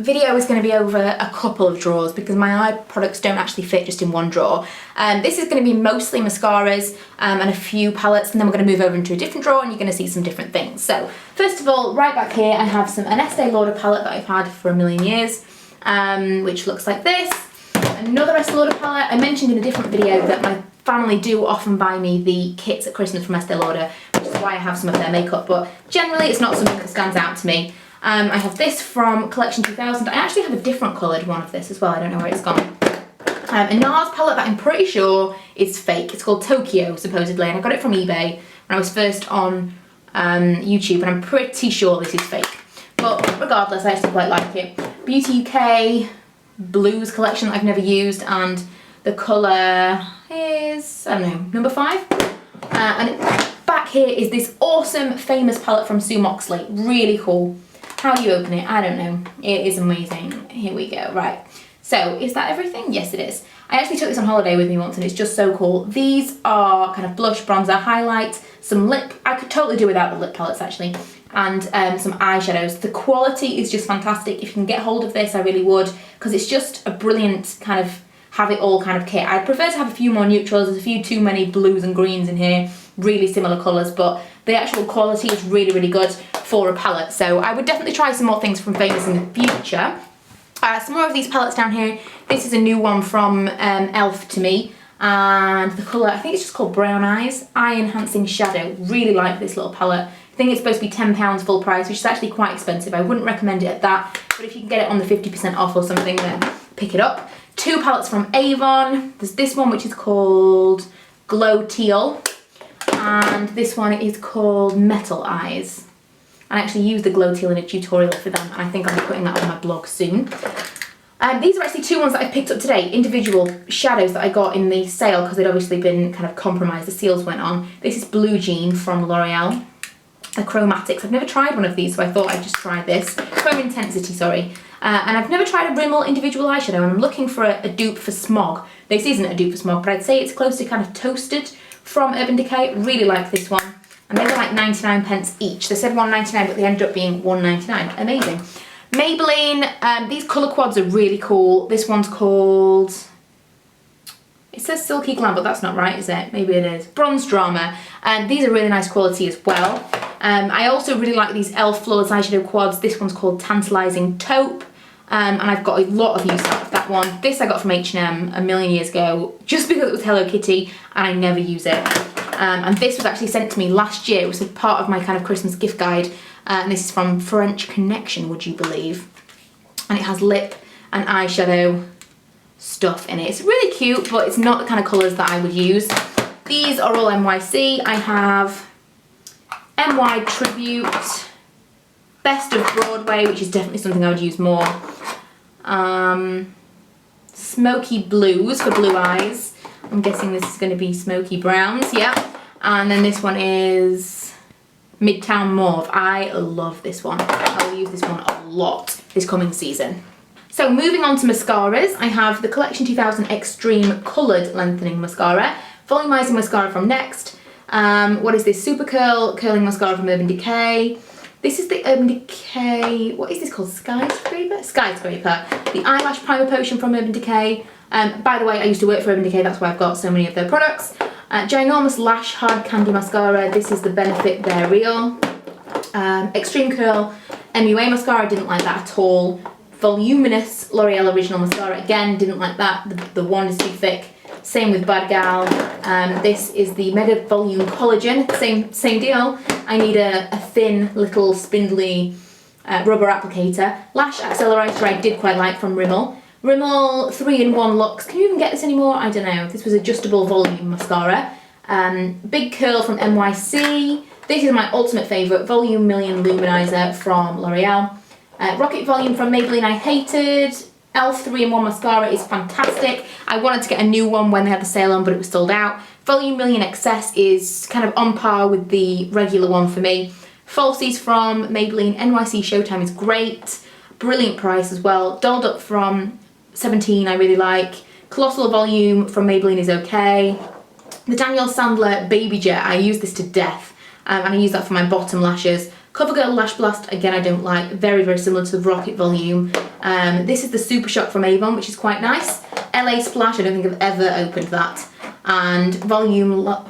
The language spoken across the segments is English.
video is going to be over a couple of drawers because my eye products don't actually fit just in one drawer. This is going to be mostly mascaras and a few palettes, and then we're going to move over into a different drawer and you're going to see some different things. So first of all, right back here I have an Estee Lauder palette that I've had for a million years, which looks like this. Another Estee Lauder palette. I mentioned in a different video that my family do often buy me the kits at Christmas from Estee Lauder, which is why I have some of their makeup, but generally it's not something that stands out to me. I have this from Collection 2000. I actually have a different coloured one of this as well. I don't know where it's gone. A NARS palette that I'm pretty sure is fake. It's called Tokyo, supposedly, and I got it from eBay when I was first on YouTube, and I'm pretty sure this is fake. But regardless, I actually quite like it. Beauty UK Blues collection that I've never used, and the colour is, I don't know, number 5. And back here is this awesome famous palette from Sue Moxley. Really cool. How do you open it? I don't know. It is amazing. Here we go. Right. So is that everything? Yes, it is. I actually took this on holiday with me once and it's just so cool. These are kind of blush, bronzer, highlight, some lip. I could totally do without the lip palettes actually. And some eyeshadows. The quality is just fantastic. If you can get hold of this, I really would, because it's just a brilliant kind of have it all kind of kit. I'd prefer to have a few more neutrals. There's a few too many blues and greens in here, really similar colours, but the actual quality is really, really good for a palette. So I would definitely try some more things from Famous in the future. Some more of these palettes down here. This is a new one from e.l.f. to me, and the colour, I think it's just called Brown Eyes, Eye Enhancing Shadow. Really like this little palette. I think it's supposed to be £10 full price, which is actually quite expensive. I wouldn't recommend it at that, but if you can get it on the 50% off or something, then pick it up. 2 palettes from Avon. There's this one which is called Glow Teal, and this one is called Metal Eyes. I actually used the Glow Teal in a tutorial for them, and I think I'll be putting that on my blog soon. These are actually 2 ones that I picked up today, individual shadows that I got in the sale because they'd obviously been kind of compromised, the seals went on. This is Blue Jean from L'Oreal, the Chromatics. I've never tried one of these, so I thought I'd just try this. Chrome Intensity, sorry. And I've never tried a Rimmel individual eyeshadow, and I'm looking for a dupe for Smog. This isn't a dupe for Smog, but I'd say it's close to kind of Toasted from Urban Decay. Really like this one. And they were like 99p each. They said $1.99, but they ended up being $1.99. Amazing. Maybelline, these colour quads are really cool. This one's called, it says Silky Glam, but that's not right, is it? Maybe it is. Bronze Drama. And these are really nice quality as well. I also really like these e.l.f. Flawless Eyeshadow quads. This one's called Tantalising Taupe. And I've got a lot of use out of that one. This I got from H&M a million years ago, just because it was Hello Kitty, and I never use it. And this was actually sent to me last year. It was a part of my kind of Christmas gift guide. And this is from French Connection, would you believe? And it has lip and eyeshadow stuff in it. It's really cute, but it's not the kind of colours that I would use. These are all NYC. I have NY Tribute, Best of Broadway, which is definitely something I would use more. Smoky Blues for blue eyes. I'm guessing this is going to be Smoky Browns, yeah. And then this one is Midtown Mauve. I love this one. I will use this one a lot this coming season. So moving on to mascaras, I have the Collection 2000 Extreme Coloured Lengthening Mascara, Volumizing Mascara from Next. What is this? Super Curl Curling Mascara from Urban Decay. This is the Urban Decay, what is this called? Skyscraper? Skyscraper. The Eyelash Primer Potion from Urban Decay. By the way, I used to work for Urban Decay, that's why I've got so many of their products. Ginormous Lash Hard Candy Mascara. This is the Benefit They're Real. Extreme Curl MUA Mascara, didn't like that at all. Voluminous L'Oreal Original Mascara, again, didn't like that. The wand is too thick. Same with Bad Gal. This is the Mega Volume Collagen, same deal. I need a thin, little, spindly rubber applicator. Lash Accelerator I did quite like from Rimmel. Rimmel 3-in-1 Luxe. Can you even get this anymore? I don't know. This was adjustable volume mascara. Big Curl from NYC. This is my ultimate favourite, Volume Million Luminizer from L'Oreal. Rocket Volume from Maybelline I hated. e.l.f. 3-in-1 mascara is fantastic. I wanted to get a new one when they had the sale on, but it was sold out. Volume Million XS is kind of on par with the regular one for me. Falsies from Maybelline NYC Showtime is great. Brilliant price as well. Dolled Up from 17 I really like. Colossal Volume from Maybelline is okay. The Danielle Sandler Baby Jet, I use this to death. And I use that for my bottom lashes. CoverGirl Lash Blast, again, I don't like. Very, very similar to the Rocket Volume. This is the Super Shock from Avon, which is quite nice. LA Splash, I don't think I've ever opened that. And Voluptulash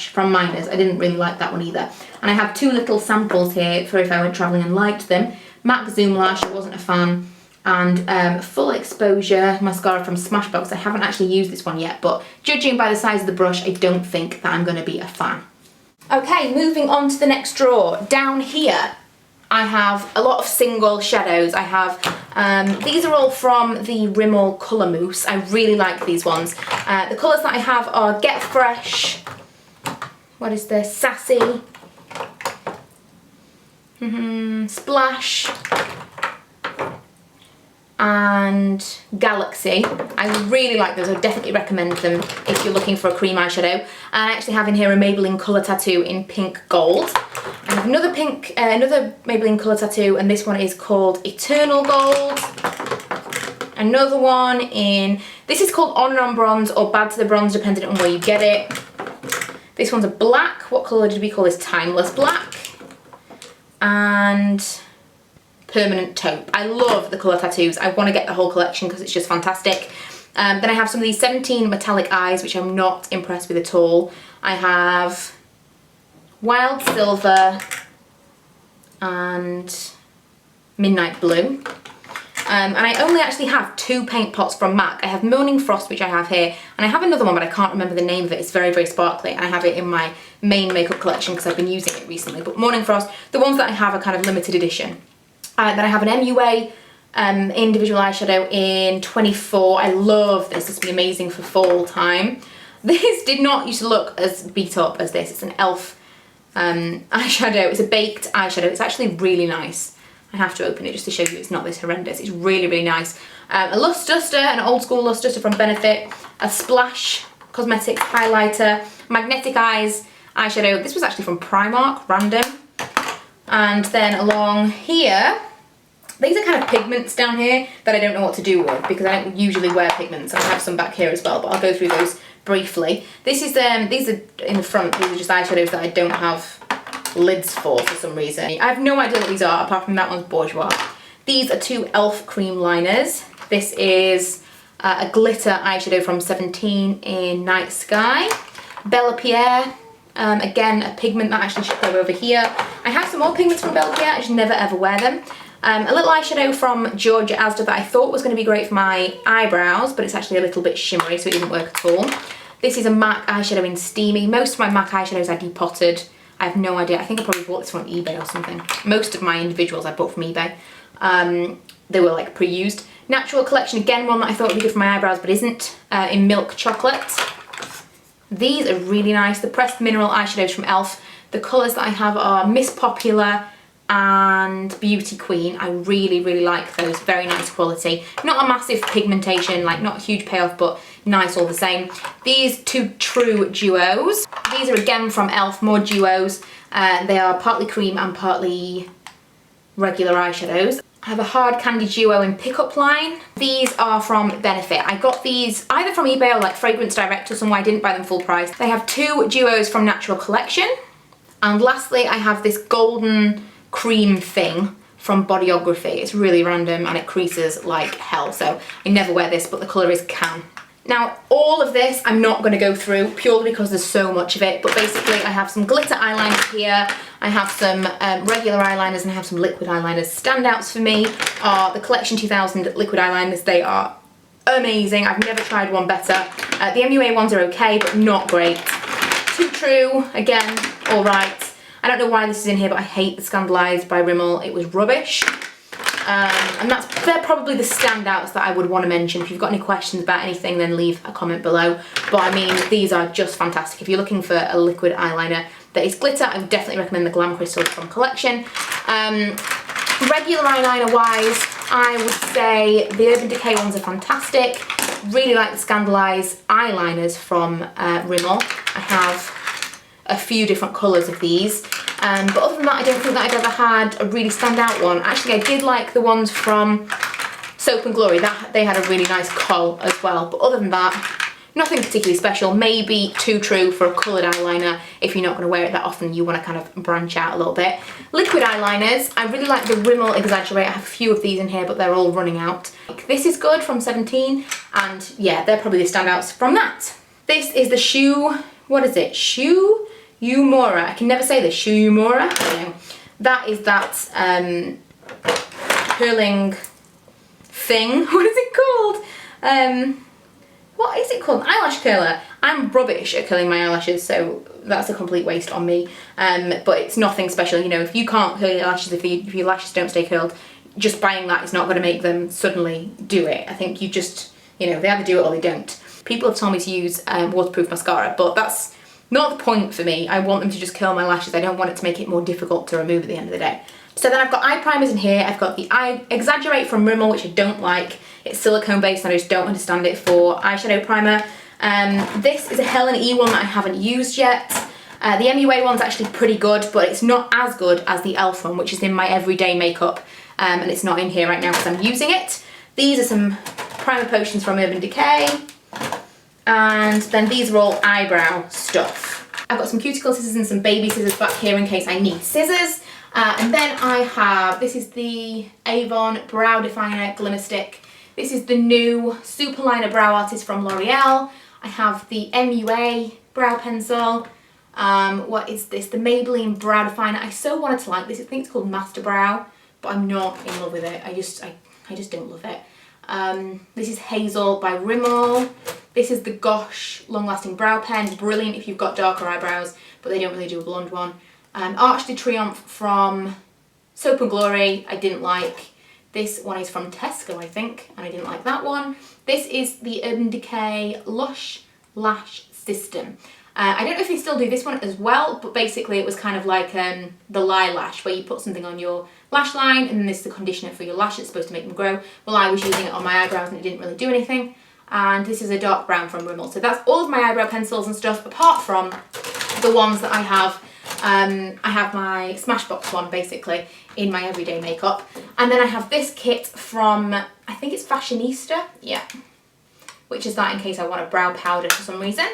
from Miners. I didn't really like that one either. And I have 2 little samples here for if I went travelling and liked them. MAC Zoom Lash, I wasn't a fan. And Full Exposure Mascara from Smashbox. I haven't actually used this one yet, but judging by the size of the brush, I don't think that I'm going to be a fan. Okay, moving on to the next drawer. Down here, I have a lot of single shadows. I have, these are all from the Rimmel Colour Mousse. I really like these ones. The colours that I have are Get Fresh, what is this, Sassy, Splash, and Galaxy. I really like those. I would definitely recommend them if you're looking for a cream eyeshadow. And I actually have in here a Maybelline Colour Tattoo in pink gold. I have another Maybelline Colour Tattoo, and this one is called Eternal Gold. Another one in, this is called On and On Bronze or Bad to the Bronze, depending on where you get it. This one's a black. What colour did we call this? Timeless Black. And Permanent Taupe. I love the colour tattoos. I want to get the whole collection because it's just fantastic. Then I have some of these 17 metallic eyes, which I'm not impressed with at all. I have Wild Silver and Midnight Blue. And I only actually have 2 paint pots from MAC. I have Morning Frost, which I have here, and I have another one, but I can't remember the name of it. It's very, very sparkly, and I have it in my main makeup collection because I've been using it recently. But Morning Frost, the ones that I have are kind of limited edition. Then I have an MUA individual eyeshadow in 24. I love this. This will be amazing for fall time. This did not used to look as beat up as this. It's an e.l.f. Eyeshadow. It's a baked eyeshadow. It's actually really nice. I have to open it just to show you it's not this horrendous. It's really, really nice. A Lust Duster, an old school Lust Duster from Benefit. A Splash Cosmetics highlighter. Magnetic Eyes eyeshadow. This was actually from Primark, random. And then along here, these are kind of pigments down here that I don't know what to do with because I don't usually wear pigments. I have some back here as well, but I'll go through those briefly. This is these are in the front. These are just eyeshadows that I don't have lids for some reason. I have no idea what these are apart from that one's Bourjois. These are 2 e.l.f. cream liners. This is a glitter eyeshadow from 17 in Night Sky. Bella Pierre. Again, a pigment that actually should go over here. I have some more pigments from Bella Pierre, I just never ever wear them. A little eyeshadow from Georgia Asda that I thought was going to be great for my eyebrows, but it's actually a little bit shimmery, so it didn't work at all. This is a MAC eyeshadow in Steamy. Most of my MAC eyeshadows I depotted. I have no idea. I think I probably bought this from eBay or something. Most of my individuals I bought from eBay. They were like pre-used. Natural Collection, again, one that I thought would be good for my eyebrows, but isn't, in Milk Chocolate. These are really nice. The Pressed Mineral eyeshadows from e.l.f. The colours that I have are Miss Popular and Beauty Queen. I really, really like those. Very nice quality. Not a massive pigmentation, like not a huge payoff, but nice all the same. These 2 True Duos. These are again from e.l.f. More duos. They are partly cream and partly regular eyeshadows. I have a Hard Candy Duo in Pickup Line. These are from Benefit. I got these either from eBay or like Fragrance Direct or somewhere. I didn't buy them full price. They have 2 duos from Natural Collection. And lastly, I have this golden cream thing from Bodyography. It's really random and it creases like hell. So I never wear this, but the colour is Can. Now, all of this I'm not going to go through purely because there's so much of it, but basically I have some glitter eyeliners here, I have some regular eyeliners, and I have some liquid eyeliners. Standouts for me are the Collection 2000 liquid eyeliners. They are amazing. I've never tried one better. The MUA ones are okay, but not great. Too True, again, alright. I don't know why this is in here, but I hate the Scandalized by Rimmel. It was rubbish. And they're probably the standouts that I would want to mention. If you've got any questions about anything, then leave a comment below. But I mean, these are just fantastic. If you're looking for a liquid eyeliner that is glitter, I would definitely recommend the Glam Crystals from Collection. Regular eyeliner wise, I would say the Urban Decay ones are fantastic. Really like the Scandalized eyeliners from Rimmel. I have a few different colours of these. But other than that, I don't think that I've ever had a really standout one. Actually, I did like the ones from Soap and Glory. They had a really nice kohl as well. But other than that, Nothing particularly special, maybe too true for a coloured eyeliner. If you're not going to wear it that often, you want to kind of branch out a little bit. Liquid eyeliners, I really like the Rimmel Exaggerate. I have a few of these in here, but they're all running out. This is good from 17, and yeah, they're probably the standouts from that. This is the what is it? Shu Umura. I can never say this. Shu Umura. I don't know. That is that curling thing. What is it called? What is it called? An eyelash curler. I'm rubbish at curling my eyelashes, so that's a complete waste on me. But it's nothing special. You know, if you can't curl your lashes, if your lashes don't stay curled, just buying that is not going to make them suddenly do it. I think you just, you know, they either do it or they don't. People have told me to use waterproof mascara, but that's not the point for me. I want them to just curl my lashes. I don't want it to make it more difficult to remove at the end of the day. So then I've got eye primers in here. I've got the Exaggerate from Rimmel, which I don't like. It's silicone based and I just don't understand it for eyeshadow primer. This is a Helen E one that I haven't used yet. The MUA one's actually pretty good, but it's not as good as the e.l.f. one, which is in my everyday makeup, and it's not in here right now because I'm using it. These are some primer potions from Urban Decay, and then these are all eyebrow stuff. I've got some cuticle scissors and some baby scissors back here in case I need scissors. And then I have, this is the Avon Brow Definer Glimmer Stick. This is the new Super Liner Brow Artist from L'Oreal. I have the MUA brow pencil. What is this? The Maybelline Brow Definer. I so wanted to like this. I think it's called Master Brow, but I'm not in love with it. I just don't love it. This is Hazel by Rimmel. This is the Gosh Long Lasting Brow Pen. Brilliant if you've got darker eyebrows, but they don't really do a blonde one. Arch de Triomphe from Soap and Glory, I didn't like. This one is from Tesco, I think, and I didn't like that one. This is the Urban Decay Lush Lash System. I don't know if they still do this one as well, but basically it was kind of like the Lilash, where you put something on your lash line and then this is the conditioner for your lashes, it's supposed to make them grow. Well, I was using it on my eyebrows and it didn't really do anything. And this is a dark brown from Rimmel. So that's all of my eyebrow pencils and stuff, apart from the ones that I have. I have my Smashbox one basically in my everyday makeup, and then I have this kit from, I think it's Fashionista, yeah, which is that in case I want a brow powder for some reason.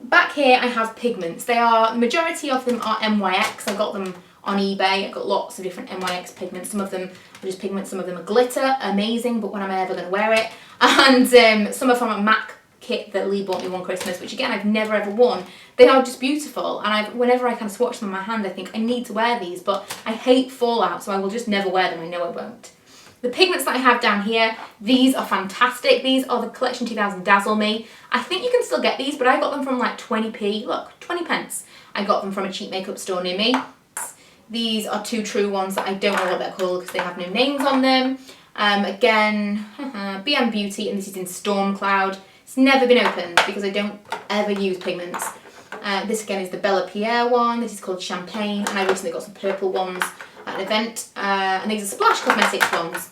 Back here I have pigments. They are, the majority of them are NYX. I got them on eBay. I've got lots of different NYX pigments. Some of them are just pigments, some of them are glitter, amazing, but when am I ever going to wear it? And some are from a MAC kit that Lee bought me one Christmas, which again I've never ever worn. They are just beautiful, and whenever I kind of swatch them in my hand I think I need to wear these, but I hate fallout, so I will just never wear them. I know I won't. The pigments that I have down here, these are fantastic. These are the Collection 2000 Dazzle Me. I think you can still get these, but I got them from like 20p, look, 20 pence. I got them from a cheap makeup store near me. These are two true ones that I don't know what they're called because they have no names on them. Again, BM Beauty, and this is in Storm Cloud. It's never been opened because I don't ever use pigments. This again is the Bella Pierre one. This is called Champagne, and I recently got some purple ones at an event. And these are Splash Cosmetics ones.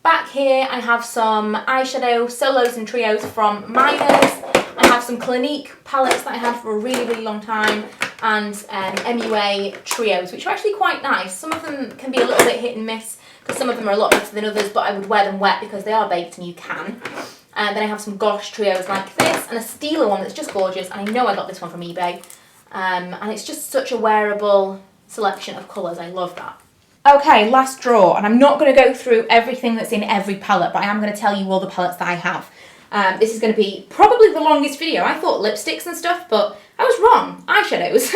Back here I have some eyeshadow solos and trios from Milo. I have some Clinique palettes that I had for a really, really long time, and MUA trios, which are actually quite nice. Some of them can be a little bit hit and miss, because some of them are a lot better than others, but I would wear them wet because they are baked and you can. And then I have some Gosh trios like this, and a Stila one that's just gorgeous, and I know I got this one from eBay. And it's just such a wearable selection of colours, I love that. Okay, last drawer, and I'm not going to go through everything that's in every palette, but I am going to tell you all the palettes that I have. This is going to be probably the longest video. I thought lipsticks and stuff, but I was wrong. Eyeshadows.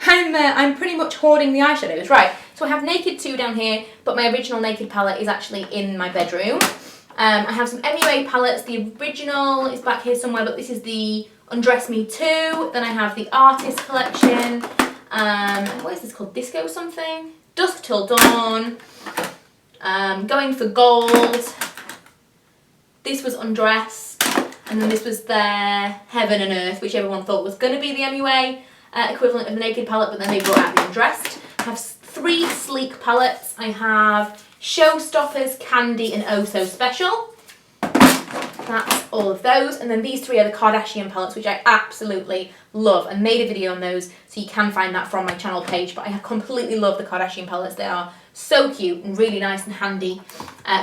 I'm pretty much hoarding the eyeshadows. Right, so I have Naked 2 down here, but my original Naked palette is actually in my bedroom. I have some MUA palettes. The original is back here somewhere, but this is the Undress Me 2. Then I have the Artist collection. What is this called? Disco something? Dusk Till Dawn. Going for Gold. This was Undress. And then this was their Heaven and Earth, which everyone thought was going to be the MUA equivalent of the Naked palette, but then they brought out the Undressed. I have 3 sleek palettes. I have Showstoppers, Candy, and Oh So Special. That's all of those. And then these 3 are the Kardashian palettes, which I absolutely love. I made a video on those, so you can find that from my channel page. But I completely love the Kardashian palettes. They are so cute and really nice and handy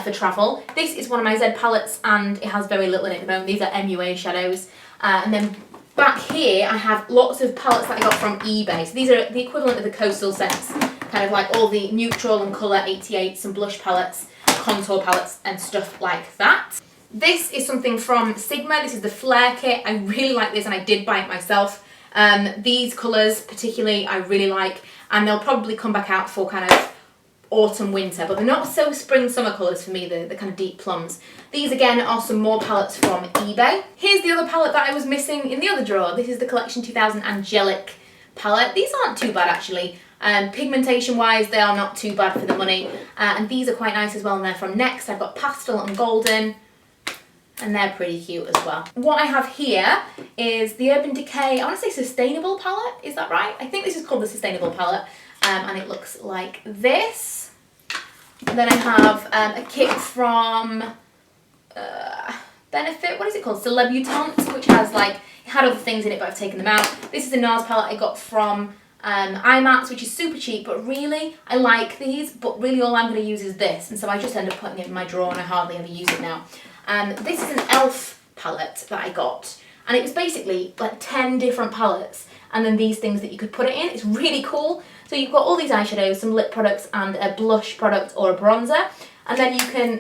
for travel. This is one of my Z palettes, and it has very little in it at the moment. These are MUA shadows. And then back here, I have lots of palettes that I got from eBay. So these are the equivalent of the coastal sets, kind of like all the neutral and colour 88s, some blush palettes, contour palettes and stuff like that. This is something from Sigma. This is the Flare kit. I really like this and I did buy it myself. These colours particularly I really like, and they'll probably come back out for kind of autumn winter, but they're not so spring summer colours for me, the kind of deep plums. These again are some more palettes from eBay. Here's the other palette that I was missing in the other drawer. This is the Collection 2000 Angelic palette. These aren't too bad actually. Pigmentation wise they are not too bad for the money, and these are quite nice as well, and they're from Next. I've got pastel and golden, and they're pretty cute as well. What I have here is the Urban Decay, I want to say Sustainable palette, is that right? I think this is called the Sustainable palette, and it looks like this. And then I have a kit from Benefit, what is it called? Celebutante, which has like, it had other things in it but I've taken them out. This is a NARS palette I got from iMats, which is super cheap, but really I like these, but really all I'm going to use is this, and so I just end up putting it in my drawer and I hardly ever use it now. This is an e.l.f. palette that I got, and it was basically like 10 different palettes and then these things that you could put it in. It's really cool. So you've got all these eyeshadows, some lip products and a blush product or a bronzer, and then you can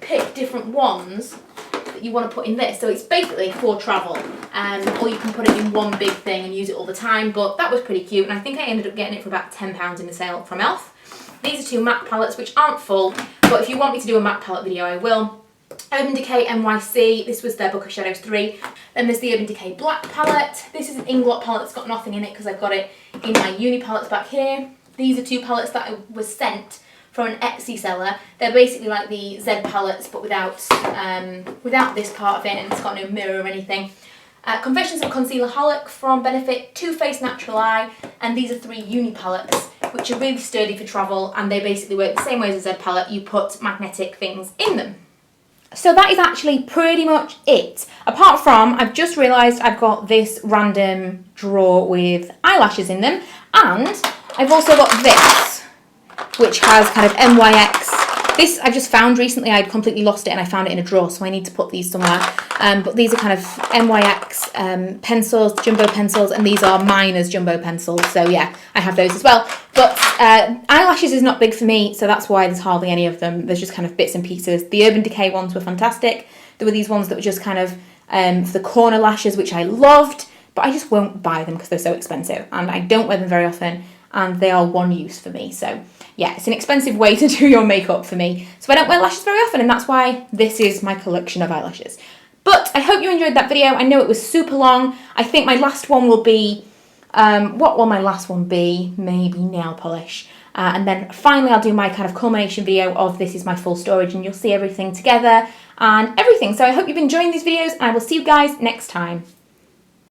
pick different ones that you want to put in this. So it's basically for travel, or you can put it in one big thing and use it all the time, but that was pretty cute, and I think I ended up getting it for about £10 in the sale from e.l.f. These are two matte palettes which aren't full, but if you want me to do a matte palette video I will. Urban Decay NYC, this was their Book of Shadows 3. Then there's the Urban Decay Black palette. This is an Inglot palette that's got nothing in it because I've got it in my uni palettes back here. These are two palettes that I was sent from an Etsy seller. They're basically like the Z palettes but without this part of it, and it's got no mirror or anything. Confessions of a Concealer-holic from Benefit, Too Faced Natural Eye, and these are 3 uni palettes which are really sturdy for travel, and they basically work the same way as a Z palette. You put magnetic things in them. So that is actually pretty much it. Apart from, I've just realised I've got this random drawer with eyelashes in them, and I've also got this, which has kind of NYX. This I've just found recently. I'd completely lost it and I found it in a drawer, so I need to put these somewhere. But these are kind of NYX pencils, jumbo pencils, and these are Miners jumbo pencils. So yeah, I have those as well. But eyelashes is not big for me, so that's why there's hardly any of them. There's just kind of bits and pieces. The Urban Decay ones were fantastic. There were these ones that were just kind of for the corner lashes, which I loved, but I just won't buy them because they're so expensive, and I don't wear them very often, and they are one use for me. So yeah, it's an expensive way to do your makeup for me. So I don't wear lashes very often, and that's why this is my collection of eyelashes. But I hope you enjoyed that video. I know it was super long. I think my last one will be, what will my last one be? Maybe nail polish. And then finally I'll do my kind of culmination video of this is my full storage, and you'll see everything together and everything. So I hope you've been enjoying these videos, and I will see you guys next time.